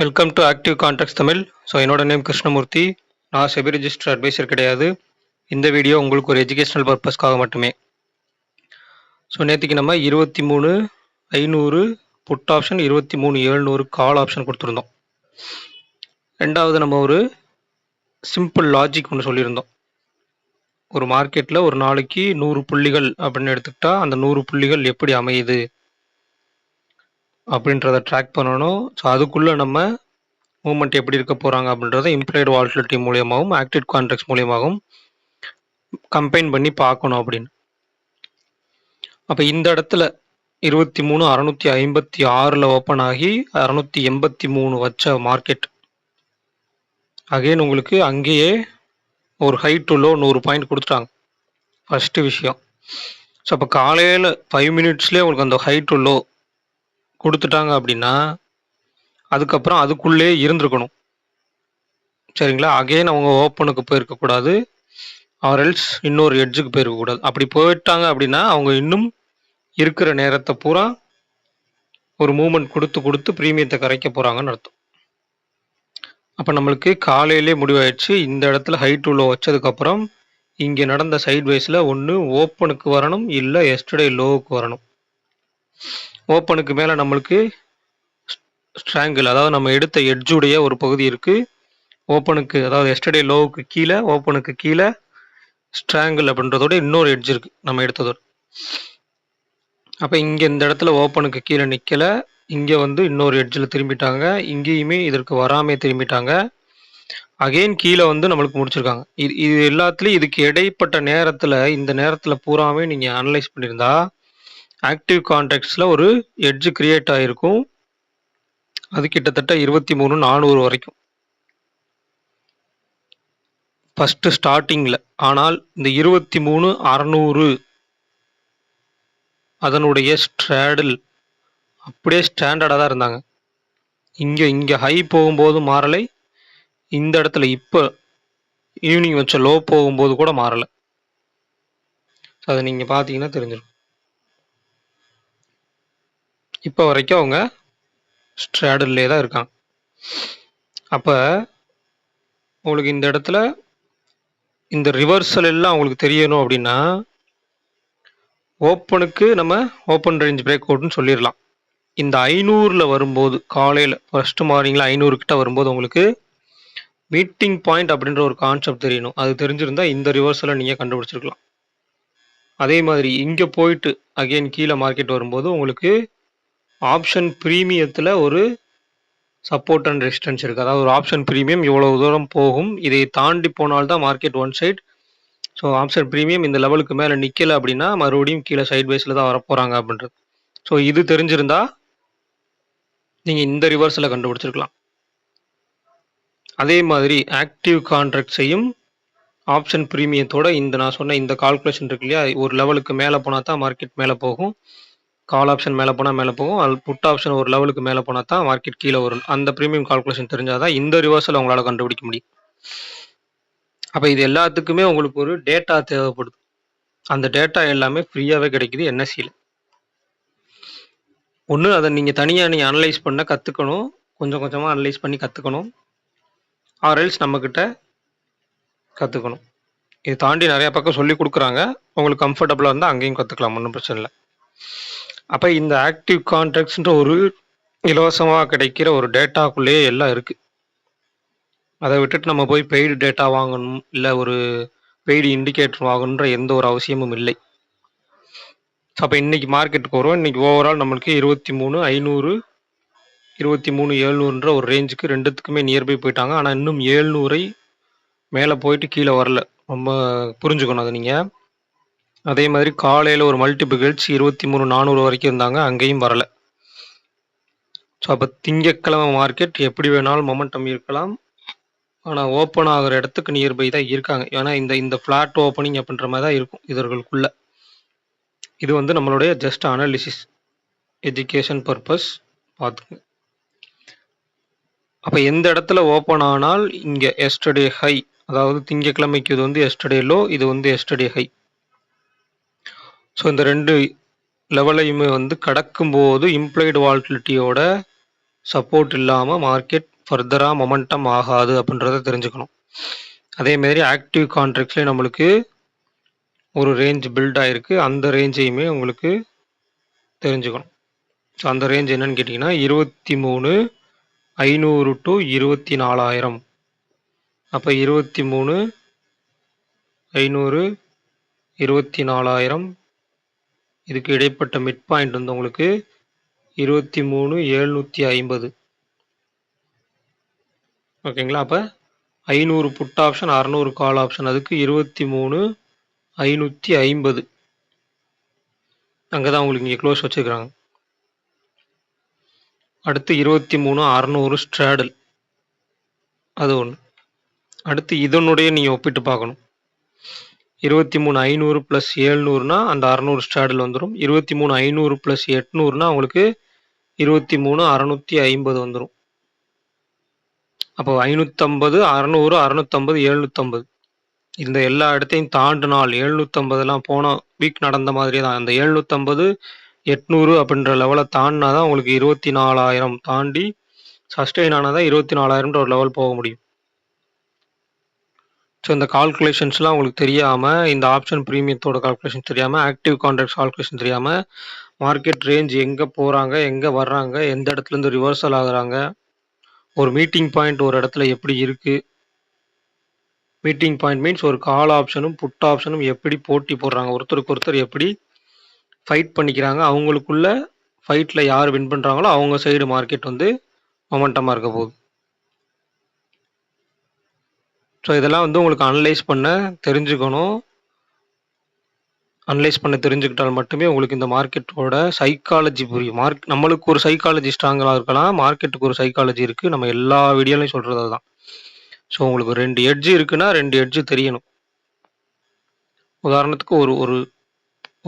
Welcome to active contracts Tamil. So என்னோட name Krishnamurthy. நான் SEBI register advisor கிடையாது. இந்த வீடியோ உங்களுக்கு ஒரு எஜுகேஷனல் பர்பஸ்க்காக மட்டுமே. ஸோ நேற்றுக்கு நம்ம 23,500 புட் ஆப்ஷன், 23,700 கால் ஆப்ஷன் கொடுத்துருந்தோம். ரெண்டாவது நம்ம ஒரு சிம்பிள் லாஜிக் ஒன்று சொல்லியிருந்தோம். ஒரு மார்க்கெட்டில் ஒரு நாளைக்கு 100 புள்ளிகள் அப்படின்னு எடுத்துக்கிட்டா அந்த 100 புள்ளிகள் எப்படி அமையுது அப்படின்றத ட்ராக் பண்ணணும். ஸோ அதுக்குள்ளே நம்ம மூவ்மெண்ட் எப்படி இருக்க போகிறாங்க அப்படின்றத இம்ப்ளைடு வாலட்டிலிட்டி மூலியமாகவும் ஆக்டிவ் கான்ட்ராக்ட்ஸ் மூலியமாகவும் கம்பைன் பண்ணி பார்க்கணும் அப்படின்னு. அப்போ இந்த இடத்துல 23,656 ஓப்பன் ஆகி 683 வச்ச மார்க்கெட் அகெயின் உங்களுக்கு அங்கேயே ஒரு ஹை டு லோ 100 பாயிண்ட் கொடுத்துட்டாங்க. ஃபஸ்ட்டு விஷயம். ஸோ அப்போ காலையில் 5 மினிட்ஸ்லேயே உங்களுக்கு அந்த ஹை டு லோ கொடுத்துட்டாங்க அப்படின்னா அதுக்கப்புறம் அதுக்குள்ளே இருந்திருக்கணும். சரிங்களா? அகெயின் அவங்க ஓப்பனுக்கு போயிருக்கக்கூடாது, ஆர்எல்ஸ் இன்னொரு எட்ஜுக்கு போயிருக்கக்கூடாது. அப்படி போயிட்டாங்க அப்படின்னா அவங்க இன்னும் இருக்கிற நேரத்தை பூரா ஒரு மூமெண்ட் கொடுத்து ப்ரீமியத்தை கரைக்க போகிறாங்கன்னு அர்த்தம். அப்போ நம்மளுக்கு காலையிலே முடிவாயிடுச்சு. இந்த இடத்துல ஹை டு லோ வச்சதுக்கப்புறம் இங்கே நடந்த சைட்வேஸில் ஒன்று ஓப்பனுக்கு வரணும், இல்லை எஸ்டர்டே லோவுக்கு வரணும். ஓப்பனுக்கு மேலே நம்மளுக்கு ஸ்ட்ராங்கிள், அதாவது நம்ம எடுத்த எட்ஜுடைய ஒரு பகுதி இருக்குது. ஓப்பனுக்கு, அதாவது எஸ்டர்டே லோவுக்கு கீழே, ஓப்பனுக்கு கீழே ஸ்ட்ராங்கிள் அப்படின்றதோட இன்னொரு எட்ஜ் இருக்குது நம்ம எடுத்ததோடு. அப்போ இங்கே இந்த இடத்துல ஓப்பனுக்கு கீழே நிற்கலை, இங்கே வந்து இன்னொரு எட்ஜில் திரும்பிட்டாங்க, இங்கேயுமே இதற்கு வராமல் திரும்பிட்டாங்க, அகெயின் கீழே வந்து நம்மளுக்கு முடிச்சிருக்காங்க. இது எல்லாத்துலேயும் இதுக்கு இடைப்பட்ட நேரத்தில், இந்த நேரத்தில் பூராமே நீங்கள் அனலைஸ் பண்ணியிருந்தா ஆக்டிவ் கான்ட்ராக்ட்ஸில் ஒரு எட்ஜ் கிரியேட் ஆகிருக்கும். அது கிட்டத்தட்ட 23,400 வரைக்கும் ஃபஸ்ட்டு ஸ்டார்டிங்கில். ஆனால் இந்த 23,600 அதனுடைய ஸ்ட்ராடில் அப்படியே ஸ்டாண்டர்டாக தான் இருந்தாங்க. இங்கே ஹை போகும்போது மாறலை, இந்த இடத்துல இப்போ ஈவினிங் வச்ச லோ போகும்போது கூட மாறலை. அதை நீங்கள் பார்த்தீங்கன்னா தெரிஞ்சிடும். இப்போ வரைக்கும் அவங்க ஸ்ட்ராடில்லே தான் இருக்காங்க. அப்போ உங்களுக்கு இந்த இடத்துல இந்த ரிவர்சல் எல்லாம் உங்களுக்கு தெரியணும் அப்படின்னா ஓப்பனுக்கு நம்ம ஓப்பன் ரேஞ்ச் பிரேக் அவுட்னு சொல்லிடலாம். இந்த 500 வரும்போது, காலையில் ஃபஸ்ட்டு மார்னிங்கில் 500 கிட்ட வரும்போது உங்களுக்கு மீட்டிங் பாயிண்ட் அப்படின்ற ஒரு கான்செப்ட் தெரியணும். அது தெரிஞ்சிருந்தால் இந்த ரிவர்சலை நீங்கள் கண்டுபிடிச்சிருக்கலாம். அதே மாதிரி இங்கே போயிட்டு அகெயின் கீழே மார்க்கெட் வரும்போது உங்களுக்கு ஆப்ஷன் ப்ரீமியத்தில் ஒரு சப்போர்ட் அண்ட் ரெசிஸ்டன்ஸ் இருக்குது. அதாவது ஒரு ஆப்ஷன் ப்ரீமியம் இவ்வளவு தூரம் போகும், இதை தாண்டி போனால்தான் market one side. So option premium இந்த லெவலுக்கு மேலே நிற்கலை அப்படின்னா மறுபடியும் கீழே சைட் வைஸில் தான் வரப்போகிறாங்க அப்படின்றது. ஸோ இது தெரிஞ்சிருந்தா நீங்கள் இந்த ரிவர்ஸில் கண்டுபிடிச்சிருக்கலாம். அதே மாதிரி ஆக்டிவ் கான்ட்ராக்ட்ஸையும் ஆப்ஷன் ப்ரீமியத்தோட இந்த நான் சொன்ன இந்த கால்குலேஷன் இருக்கு இல்லையா, ஒரு லெவலுக்கு மேலே போனால் தான் மார்க்கெட் மேலே போகும், கால் ஆப்ஷன் மேலே போனால் மேலே போகும், அது புட் ஆப்ஷன் ஒரு லெவலுக்கு மேலே போனால் தான் மார்க்கெட் கீழே வரும். அந்த ப்ரீமியம் கால்குலேஷன் தெரிஞ்சால் தான் இந்த ரிவர்ஸில் உங்களால் கண்டுபிடிக்க முடியும். அப்போ இது எல்லாத்துக்குமே உங்களுக்கு ஒரு டேட்டா தேவைப்படுது. அந்த டேட்டா எல்லாமே ஃப்ரீயாகவே கிடைக்குது என்எஸ்சியில். ஒன்று அதை நீங்கள் தனியாக அனலைஸ் பண்ண கற்றுக்கணும், கொஞ்சம் கொஞ்சமாக அனலைஸ் பண்ணி கற்றுக்கணும், ஆர்எல்ஸ் நம்மக்கிட்ட கற்றுக்கணும். இதை தாண்டி நிறையா பக்கம் சொல்லி கொடுக்குறாங்க, உங்களுக்கு கம்ஃபர்டபுளாக இருந்தால் அங்கேயும் கற்றுக்கலாம், ஒன்றும் பிரச்சனை இல்லை. அப்போ இந்த ஆக்டிவ் கான்ட்ராக்ட்ஸ்ன்ற ஒரு இலவசமாக கிடைக்கிற ஒரு டேட்டாக்குள்ளேயே எல்லாம் இருக்குது. அதை விட்டுட்டு நம்ம போய் பெய்டு டேட்டா வாங்கணும், இல்லை ஒரு பெய்டு இண்டிகேட்டர் வாங்கணுன்ற எந்த ஒரு அவசியமும் இல்லை. அப்போ இன்றைக்கி மார்க்கெட்டுக்கு வரும். இன்றைக்கி ஓவரால் நம்மளுக்கு 23,500 23,700 ஒரு ரேஞ்சுக்கு ரெண்டுத்துக்குமே நியர்பை போயிட்டாங்க. ஆனால் இன்னும் 700 மேலே போயிட்டு கீழே வரல, ரொம்ப புரிஞ்சுக்கணும் அதை நீங்கள். அதே மாதிரி காலையில் ஒரு மல்டிபிள்ஸ் 23,400 வரைக்கும் இருந்தாங்க, அங்கேயும் வரலை. ஸோ அப்போ திங்கட்கிழமை மார்க்கெட் எப்படி வேணாலும் மொமெண்டம் இருக்கலாம், ஆனால் ஓப்பன் ஆகிற இடத்துக்கு நியர்பை தான் இருக்காங்க. ஏன்னா இந்த ஃப்ளாட் ஓப்பனிங் அப்படின்ற மாதிரி தான் இருக்கும் இதற்குள்ள. இது வந்து நம்மளுடைய ஜஸ்ட் அனாலிசிஸ், எஜுகேஷன் பர்பஸ் பார்த்துங்க. அப்போ எந்த இடத்துல ஓப்பன் ஆனால் இங்கே எஸ்டர்டே ஹை, அதாவது திங்கக்கிழமைக்கு இது வந்து எஸ்டர்டே லோ, இது வந்து எஸ்டர்டே ஹை. ஸோ இந்த ரெண்டு லெவலையுமே வந்து கடக்கும்போது இம்ப்ளைடு வாலட்டிலிட்டியோட சப்போர்ட் இல்லாமல் மார்க்கெட் ஃபர்தராக மொமெண்டம் ஆகாது அப்படின்றத தெரிஞ்சுக்கணும். அதேமாரி ஆக்டிவ் கான்ட்ராக்ட்ஸ்லேயே நம்மளுக்கு ஒரு ரேஞ்ச் பில்ட் ஆகிருக்கு, அந்த ரேஞ்சையுமே உங்களுக்கு தெரிஞ்சுக்கணும். ஸோ அந்த ரேஞ்ச் என்னன்னு கேட்டிங்கன்னா 23,500 டு 24,000. அப்போ 23,500 24,000 இதுக்கு இடைப்பட்ட மிட் பாயிண்ட் வந்து உங்களுக்கு 23,750. ஓகேங்களா? அப்போ 500 புட் ஆப்ஷன் 600 கால் ஆப்ஷன் அதுக்கு 23,550 அங்கே தான் உங்களுக்கு இங்கே க்ளோஸ் வச்சுருக்காங்க. அடுத்து 23,600 ஸ்ட்ராடல், அது ஒன்று. அடுத்து இதனுடைய நீங்கள் ஒப்பிட்டு பார்க்கணும். 23,500 + 700னா அந்த 600 ஸ்ட்ராடல் வந்துடும். 23,500 + 800னா உங்களுக்கு 23,650 வந்துடும். அப்போ 550, 600, 650, 750 இந்த எல்லா இடத்தையும் தாண்டினால் 750லாம் போன வீக் நடந்த மாதிரி தான். அந்த 750, 800 அப்படின்ற லெவலை தாண்டினா தான் உங்களுக்கு 24,000 தாண்டி சஸ்டெயின் ஆனால் தான் 24,000ன்ற ஒரு லெவல் போக முடியும். ஸோ இந்த கால்குலேஷன்ஸ்லாம் உங்களுக்கு தெரியாமல், இந்த ஆப்ஷன் ப்ரீமியத்தோட கால்குலேஷன் தெரியாமல், ஆக்டிவ் கான்ட்ராக்ட்ஸ் கால்குலேஷன் தெரியாமல், மார்க்கெட் ரேஞ்ச் எங்கே போகிறாங்க, எங்கே வர்றாங்க, எந்த இடத்துலேருந்து ரிவர்சல் ஆகுறாங்க, ஒரு மீட்டிங் பாயிண்ட் ஒரு இடத்துல எப்படி இருக்குது, மீட்டிங் பாயிண்ட் மீன்ஸ் ஒரு கால் ஆப்ஷனும் புட் ஆப்ஷனும் எப்படி போட்டி போடுறாங்க, ஒருத்தருக்கு ஒருத்தர் எப்படி ஃபைட் பண்ணிக்கிறாங்க, அவங்களுக்குள்ள ஃபைட்டில் யார் வின் பண்ணுறாங்களோ அவங்க சைடு மார்க்கெட் வந்து மொமெண்டமாக இருக்க போகுது. ஸோ இதெல்லாம் வந்து உங்களுக்கு அனலைஸ் பண்ண தெரிஞ்சுக்கணும். அனலைஸ் பண்ண தெரிஞ்சுக்கிட்டால் மட்டுமே உங்களுக்கு இந்த மார்க்கெட்டோட சைக்காலஜி புரியும். நம்மளுக்கு ஒரு சைக்காலஜி ஸ்ட்ராங்காக இருக்கலாம், மார்க்கெட்டுக்கு ஒரு சைக்காலஜி இருக்குது. நம்ம எல்லா வீடியோலையும் சொல்கிறது அதுதான். ஸோ உங்களுக்கு 2 எட்ஜ் இருக்குன்னா 2 எட்ஜ் தெரியணும். உதாரணத்துக்கு ஒரு ஒரு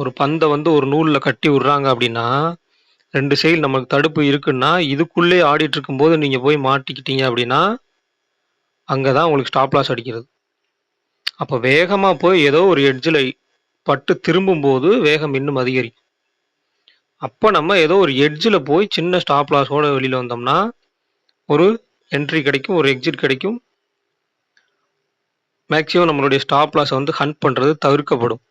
ஒரு பந்தை வந்து ஒரு நூலில் கட்டி விட்றாங்க அப்படின்னா 2 சைடு நமக்கு தடுப்பு இருக்குன்னா இதுக்குள்ளே ஆடிட்டு இருக்கும்போது நீங்கள் போய் மாட்டிக்கிட்டீங்க அப்படின்னா அங்கே தான் உங்களுக்கு ஸ்டாப் லாஸ் அடிக்கிறது. அப்போ வேகமாக போய் ஏதோ ஒரு எட்ஜில் பட்டு திரும்பும்போது வேகம் இன்னும் அதிகரிக்கும். அப்போ நம்ம ஏதோ ஒரு எட்ஜில் போய் சின்ன ஸ்டாப் லாஸோட வெளியில் வந்தோம்னா ஒரு என்ட்ரி கிடைக்கும், ஒரு எக்ஸிட் கிடைக்கும். மேக்ஸிமம் நம்மளுடைய ஸ்டாப் லாஸை வந்து ஹண்ட் பண்ணுறது தவிர்க்கப்படும்.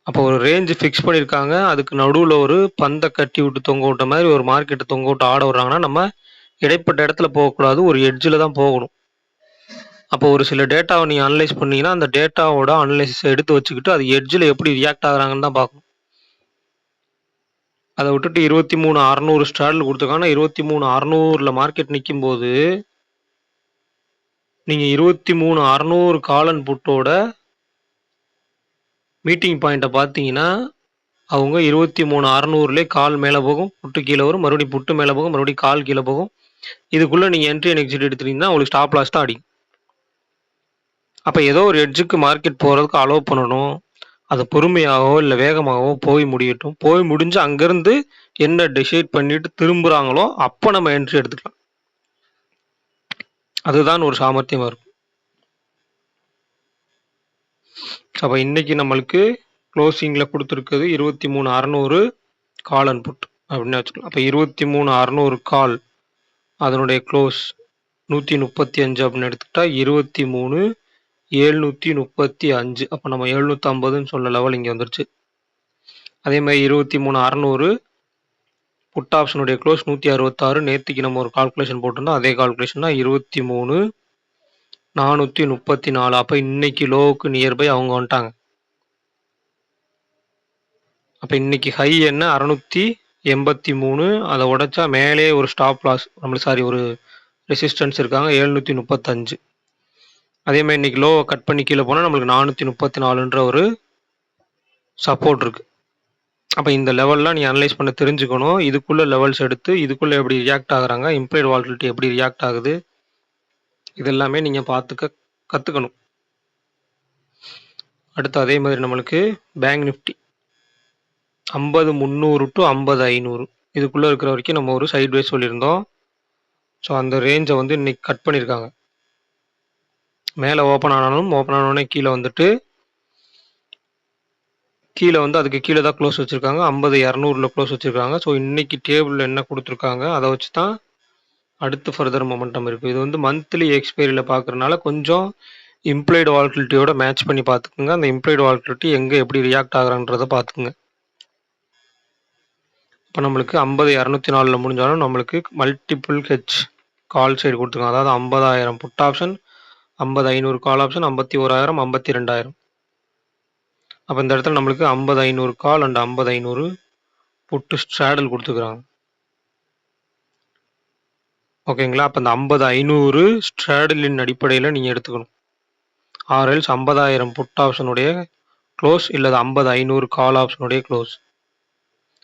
அப்போ ஒரு ரேஞ்சு ஃபிக்ஸ் பண்ணியிருக்காங்க, அதுக்கு நடுவில் ஒரு பந்தை கட்டி விட்டு தொங்க விட்ட மாதிரி ஒரு மார்க்கெட்டை தொங்க விட்டு ஆட விட்றாங்கன்னா நம்ம இடைப்பட்ட இடத்துல போகக்கூடாது, ஒரு எட்ஜில் தான் போகணும். அப்போ ஒரு சில டேட்டாவை நீங்கள் அனலைஸ் பண்ணீங்கன்னா அந்த டேட்டாவோட அனலைசிஸை எடுத்து வச்சுக்கிட்டு அது எட்ஜில் எப்படி ரியாக்ட் ஆகுறாங்கன்னு தான் பார்க்கணும். அதை விட்டுட்டு 23,600 ஸ்ட்ராடல் கொடுத்துருக்காங்கன்னா 23,600ல் மார்க்கெட் நிற்கும் போது நீங்கள் 23,600 கால் அண்ட் புட்டோட மீட்டிங் பாயிண்ட்டை பார்த்தீங்கன்னா அவங்க 23,600லே கால் மேலே போகும், புட்டு கீழே வரும், மறுபடியும் புட்டு மேலே போகும், மறுபடியும் கால் கீழே போகும். இதுக்குள்ளே நீங்கள் என்ட்ரி அண்ட் எக்ஸிட் எடுத்துட்டீங்கன்னா உங்களுக்கு ஸ்டாப் லாஸ் தான் அடிக்கும். அப்போ ஏதோ ஒரு எட்ஜுக்கு மார்க்கெட் போகிறதுக்கு அலோவ் பண்ணணும். அது பொறுமையாகவோ இல்லை வேகமாகவோ போய் முடியட்டும். போய் முடிஞ்சு அங்கேருந்து என்ன டிசைட் பண்ணிட்டு திரும்புகிறாங்களோ அப்போ நம்ம என்ட்ரி எடுத்துக்கலாம். அதுதான் ஒரு சாமர்த்தியமாக இருக்கும். அப்போ இன்னைக்கு நம்மளுக்கு க்ளோசிங்கில் கொடுத்துருக்குது 23,600 கால் அண்ட் புட் அப்படின்னு வச்சுக்கலாம். அப்போ 23,600 கால் அதனுடைய க்ளோஸ் 135 அப்படின்னு எடுத்துக்கிட்டா 23,735. அப்போ நம்ம 750ன்னு சொன்ன லெவல் இங்கே வந்துருச்சு. அதே மாதிரி 23,600 புட் ஆப்ஷனுடைய க்ளோஸ் 166. நேற்றுக்கு நம்ம ஒரு கால்குலேஷன் போட்டிருந்தோம், அதே கால்குலேஷன் தான் 23,434. அப்போ இன்னைக்கு லோவுக்கு நியர்பை அவங்க வந்துட்டாங்க. அப்போ இன்னைக்கு ஹை என்ன 683, அதை உடைச்சா மேலே ஒரு ஸ்டாப் லாஸ் நம்மளுக்கு ஒரு ரெசிஸ்டன்ஸ் இருக்காங்க 735. அதே மாதிரி இன்னைக்கு லோவை கட் பண்ணி கீழே போனால் நம்மளுக்கு 434ன்ற ஒரு சப்போர்ட் இருக்கு. அப்போ இந்த லெவல்லாம் நீ அனலைஸ் பண்ண தெரிஞ்சுக்கணும். இதுக்குள்ள லெவல்ஸ் எடுத்து இதுக்குள்ள எப்படி ரியாக்ட் ஆகுறாங்க, இம்ப்ளைட் வாலட்டிலிட்டி எப்படி ரியாக்ட் ஆகுது, இதெல்லாமே நீங்கள் பார்த்துக்க கற்றுக்கணும். அடுத்து அதே மாதிரி நம்மளுக்கு பேங்க் நிஃப்டி 50,300 டு 50,500 இதுக்குள்ளே இருக்கிற வரைக்கும் நம்ம ஒரு சைட்வேஸ் சொல்லியிருந்தோம். ஸோ அந்த ரேஞ்சை வந்து இன்னைக்கு கட் பண்ணியிருக்காங்க. மேலே ஓப்பன் ஆனாலும் ஓப்பன் ஆனோடனே கீழே வந்துட்டு கீழ வந்து அதுக்கு கீழ தான் க்ளோஸ் வச்சிருக்காங்க. 50, 200ல க்ளோஸ் வச்சிருக்காங்க. ஸோ இன்னைக்கு டேபிள்ல என்ன குடுத்துருக்காங்க, அத வச்சு தான் அடுத்து ஃபர்தர் மொமெண்டம் இருக்கு. இது வந்து மந்த்லி எக்ஸ்பைரியில பார்க்கறனால கொஞ்சம் இம்ப்ளாய்டு வாலட்டிலிட்டியோட மேட்ச் பண்ணி பார்த்துக்குங்க. அந்த இம்ப்ளாய்டு வாலட்டிலிட்டி எங்க எப்படி ரியாக்ட் ஆகுறான்றத பார்த்துக்குங்க. இப்ப நம்மளுக்கு 50, 204ல முடிஞ்சாலும் நம்மளுக்கு மல்டிபிள் ஹெட்ஜ் கால் சைடு குடுத்துருக்காங்க. அதாவது 50,000 புட் ஆப்ஷன், 50, 500 கால் ஆப்ஷன், 51,000, 52,000. அப்ப இந்த இடத்துல நம்மளுக்கு 50, 500 கால் அண்ட் 50, 500 புட் ஸ்ட்ராடல் குடுத்துருக்காங்க. ஓகேங்களா? அப்ப இந்த 50, 500 ஸ்ட்ராடலின் அடிப்படையில நீங்க எடுத்துக்கணும். ஆர் எல்ஸ் 50,000 புட் ஆப்ஷனுடைய க்ளோஸ் இல்ல 50, 500 கால் ஆப்ஷனுடைய க்ளோஸ்.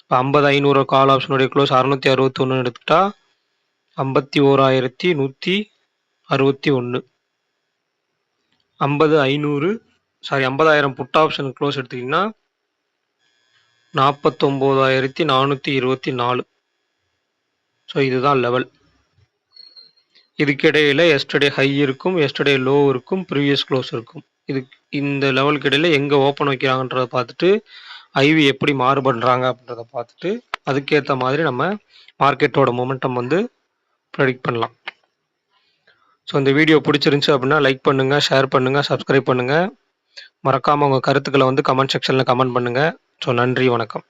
இப்ப 50, 500 கால் ஆப்ஷனுடைய க்ளோஸ் 661 எடுத்துட்டா 51,161. 50, 500 சாரி 50,000 புட் ஆப்ஷன் க்ளோஸ் எடுத்தீங்கன்னா 49,424. ஸோ இதுதான் லெவல். இதுக்கிடையில எஸ்டர்டே ஹை இருக்கும், எஸ்டர்டே லோ இருக்கும், ப்ரீவியஸ் க்ளோஸ் இருக்கும். இந்த லெவலுக்கு இடையில எங்க ஓப்பன் வைக்கிறாங்கன்றத பார்த்துட்டு ஐவி எப்படி மாறுபடுறாங்க அப்படின்றத பார்த்துட்டு அதுக்கேற்ற மாதிரி நம்ம மார்க்கெட்டோட மொமெண்டம் வந்து ப்ரெடிக்ட் பண்ணலாம். ஸோ இந்த வீடியோ பிடிச்சிருந்துச்சு அப்படின்னா லைக் பண்ணுங்க, ஷேர் பண்ணுங்க, சப்ஸ்கிரைப் பண்ணுங்க. மறக்காம உங்க கருத்துக்களை வந்து கமெண்ட் செக்ஷன்ல கமெண்ட் பண்ணுங்க. ஸோ நன்றி, வணக்கம்.